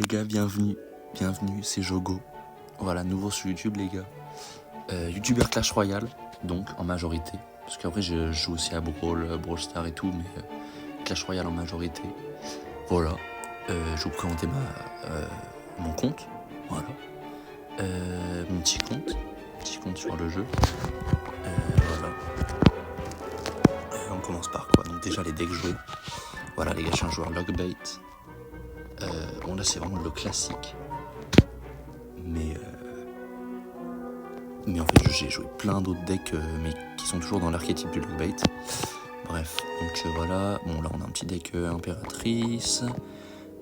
Les gars, bienvenue, c'est Jogo. Voilà, nouveau sur YouTube les gars. YouTuber Clash Royale, donc en majorité. Parce qu'après je joue aussi à Brawl Stars et tout, mais Clash Royale en majorité. Voilà, je vais vous présenter mon compte, voilà. Mon petit compte sur le jeu. Voilà. On commence par quoi? Donc déjà les decks joués. Voilà les gars, je suis un joueur Lockbait. Bon là c'est vraiment le classique. Mais en fait j'ai joué plein d'autres decks mais qui sont toujours dans l'archétype du Lockbait. Bref, donc voilà, bon là on a un petit deck Impératrice.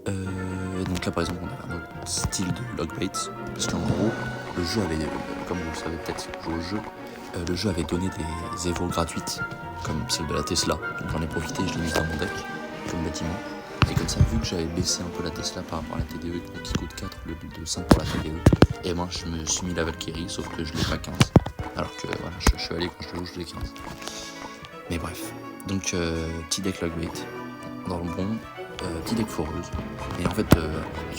Donc là par exemple on a un autre style de Lockbait. Parce qu'en gros, le jeu avait, comme vous le savez peut-être, joué au jeu, le jeu avait donné des évos gratuites, comme celle de la Tesla. Donc j'en ai profité et je l'ai mise dans mon deck, comme bâtiment. Et comme ça, vu que j'avais baissé un peu la Tesla par rapport à la TDE, qui coûte 4 au lieu de 5 pour la TDE, et moi je me suis mis la Valkyrie, sauf que je l'ai pas 15. Alors que voilà, je suis allé quand je le joue, je l'ai 15. Mais bref, donc petit deck Lockbait, dans le bon, petit deck foreuse. Et en fait,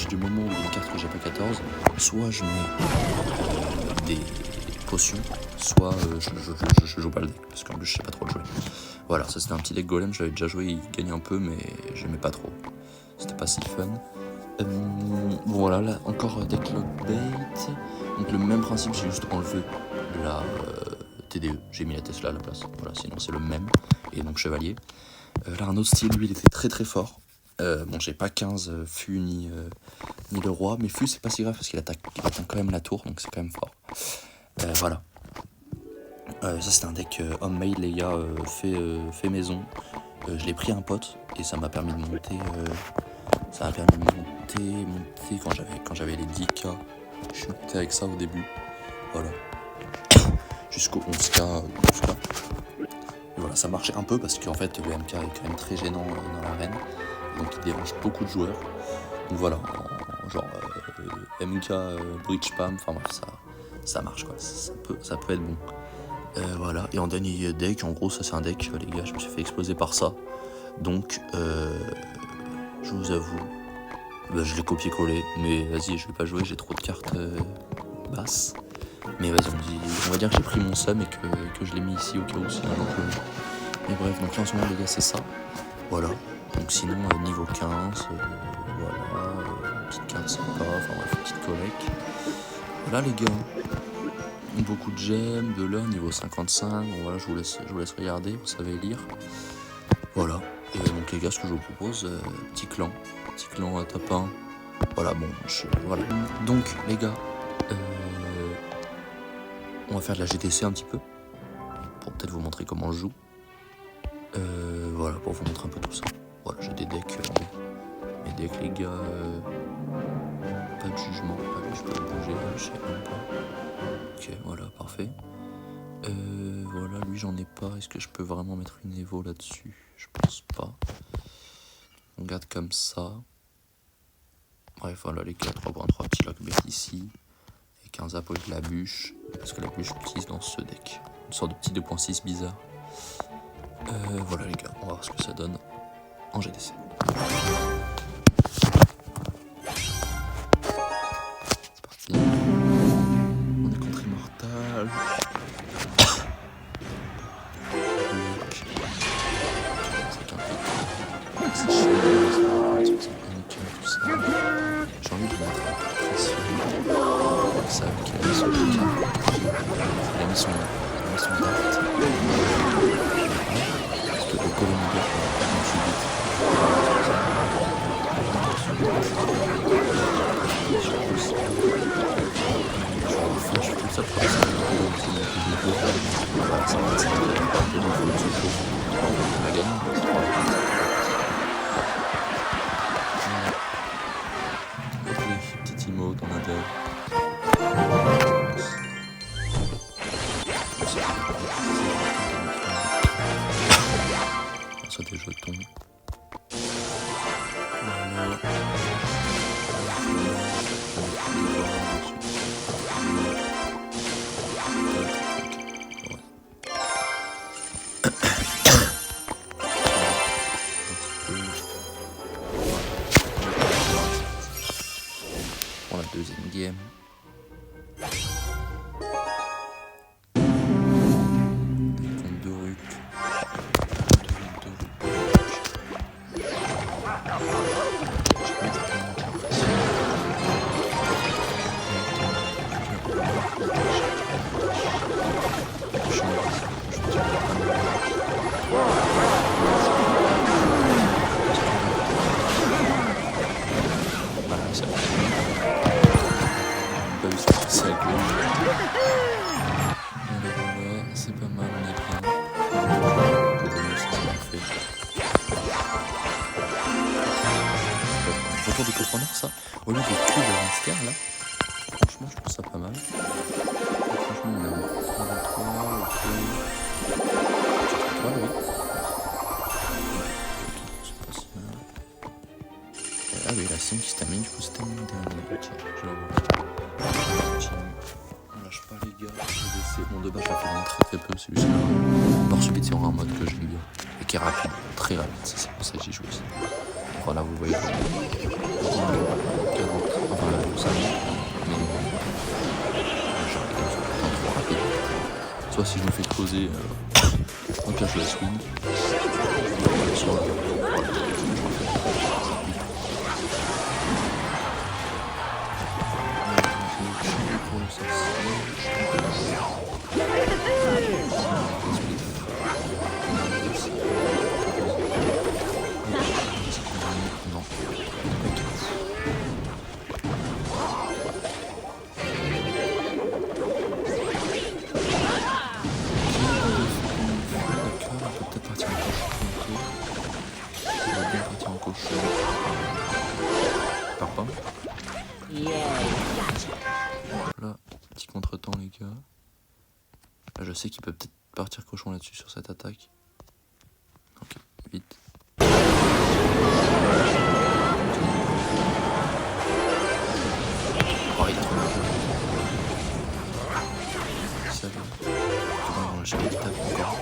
du moment où il y a une carte que j'ai pas 14, soit je mets des potions, soit je joue pas le deck, parce qu'en plus je sais pas trop le jouer. Voilà, ça c'était un petit deck golem, j'avais déjà joué, il gagne un peu, mais j'aimais pas trop. C'était pas si fun. Bon voilà, là encore deck Lockbait. Donc le même principe, j'ai juste enlevé la TDE, j'ai mis la Tesla à la place. Voilà, sinon c'est le même. Et donc chevalier. Là un autre style, lui il était très très fort. Bon j'ai pas 15 fûts ni le roi, mais fût c'est pas si grave parce qu'il atteint quand même la tour, donc c'est quand même fort. Voilà. Ça c'était un deck homemade les gars, fait maison. Je l'ai pris à un pote et ça m'a permis de monter. Monter quand j'avais les 10K. Je suis monté avec ça au début. Voilà. Jusqu'au 11K, 12K. Et voilà, ça marchait un peu parce qu'en fait le MK est quand même très gênant dans l'arène. Donc il dérange beaucoup de joueurs. Donc voilà, genre MK, Bridge Spam, enfin bref, ça marche quoi. Ça peut être bon. Voilà, et en dernier deck, en gros ça c'est un deck, les gars, je me suis fait exploser par ça. Donc je vous avoue, je l'ai copié-collé, mais vas-y, je vais pas jouer, j'ai trop de cartes basses. Mais vas-y, on va dire que j'ai pris mon sum et que je l'ai mis ici au cas où si un jour je le joue. Mais bref, donc là en ce moment les gars c'est ça. Voilà, donc sinon niveau 15, voilà, petite carte sympa, enfin bref, petite collecte. Voilà les gars. Beaucoup de gemmes, de l'or, niveau 55, bon voilà, je vous laisse regarder, vous savez lire. Voilà, et donc les gars, ce que je vous propose, petit clan à top 1. Voilà, bon, voilà. Donc les gars, on va faire de la GTC un petit peu, pour peut-être vous montrer comment je joue. Voilà, pour vous montrer un peu tout ça. Voilà, j'ai des decks, mes decks les gars, pas de jugement, je peux bouger, je sais même pas. Ok, voilà, parfait. Voilà, lui j'en ai pas. Est-ce que je peux vraiment mettre une Evo là-dessus? Je pense pas. On garde comme ça. Bref, voilà les gars, 3.3 petits Lockbait ici. Avec un zap avec la bûche. Parce que la bûche j'utilise dans ce deck. Une sorte de petit 2.6 bizarre. Voilà les gars, on va voir ce que ça donne en GDC. J'ai envie de mettre un peu de pression. Ça, qu'il a mis son bouquin. Il a mis son dart. Parce que le Columbia, je me suis dit. Je fais tout ça pour essayer de voilà, ça va être on a gagné. Petit emote en inter. Ça des jetons. Voilà. deuxième game. Contre deux rucs. C'est pas mal, on est bien. Retour de coffre ça, au lieu de cube à Master là, franchement je trouve ça pas mal. Franchement on a 3 oui. C'est pas si mal. Ah oui, la scène qui se termine, du coup c'est terminé dernier. Ok, je la vois. On lâche pas les gars, je vais essayer. Bon de base je la fais vraiment très peu, c'est juste là. Par subit c'est un mode que j'aime bien. Et qui est rapide, très rapide, c'est pour ça que j'y joue aussi. Voilà, vous voyez. Enfin, ça mais trop rapide. Soit si je me fais creuser, au pire je laisse win. Soit pour le sorcier. Là, petit contre-temps les gars. Là, je sais qu'il peut peut-être partir cochon là-dessus sur cette attaque. Ok, vite. Oh, il est trop bien. Ça va. On va jamais taper encore.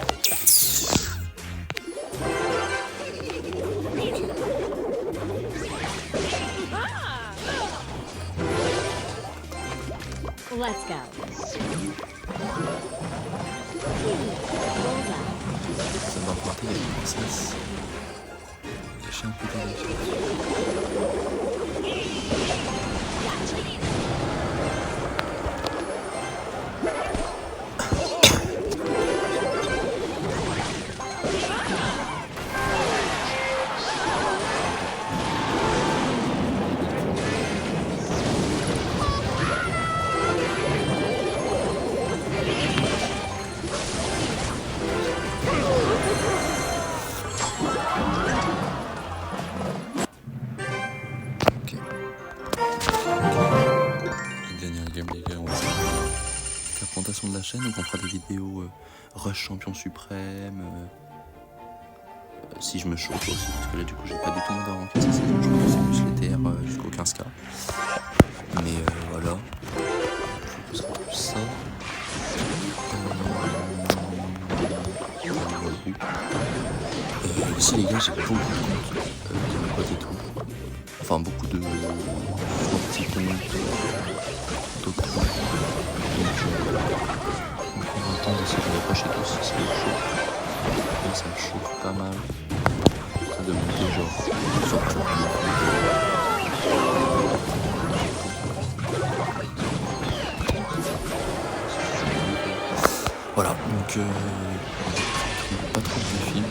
Let's go. Ça va repartir avec une princesse. Lâcher un peu de de la chaîne, donc on fera des vidéos Rush Champion Suprême, si je me chauffe aussi, parce que là du coup j'ai pas du tout mon avant que ça, c'est plus les TR jusqu'au 15K. Mais voilà, je vous retrouve ça. Ici les gars, j'ai beaucoup de comptes de mes potes et tout. Enfin beaucoup de petits comptes, d'autres comptes. Donc on va attendre d'essayer de les approcher tous, ça me chauffe. Et ça me chauffe pas mal. Ça de monter genre sur tout. Voilà, donc pas trop de films.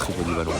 très polyvalent.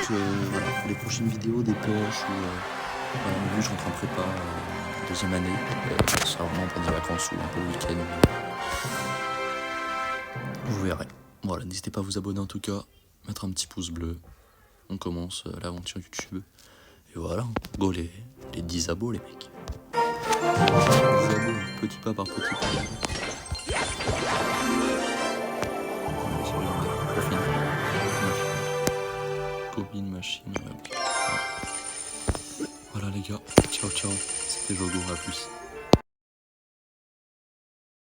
Donc voilà, pour les prochaines vidéos des poches ou vu je rentre en prépa deuxième année, ce sera vraiment pour des vacances ou un peu le week-end. Vous verrez. Voilà, n'hésitez pas à vous abonner en tout cas, mettre un petit pouce bleu. On commence l'aventure YouTube. Et voilà, go les 10 abos les mecs. 10 abos, petit pas par petit pas. Copine, machine, ouais, ok. Voilà les gars, ciao ciao, c'était Jogo, à plus.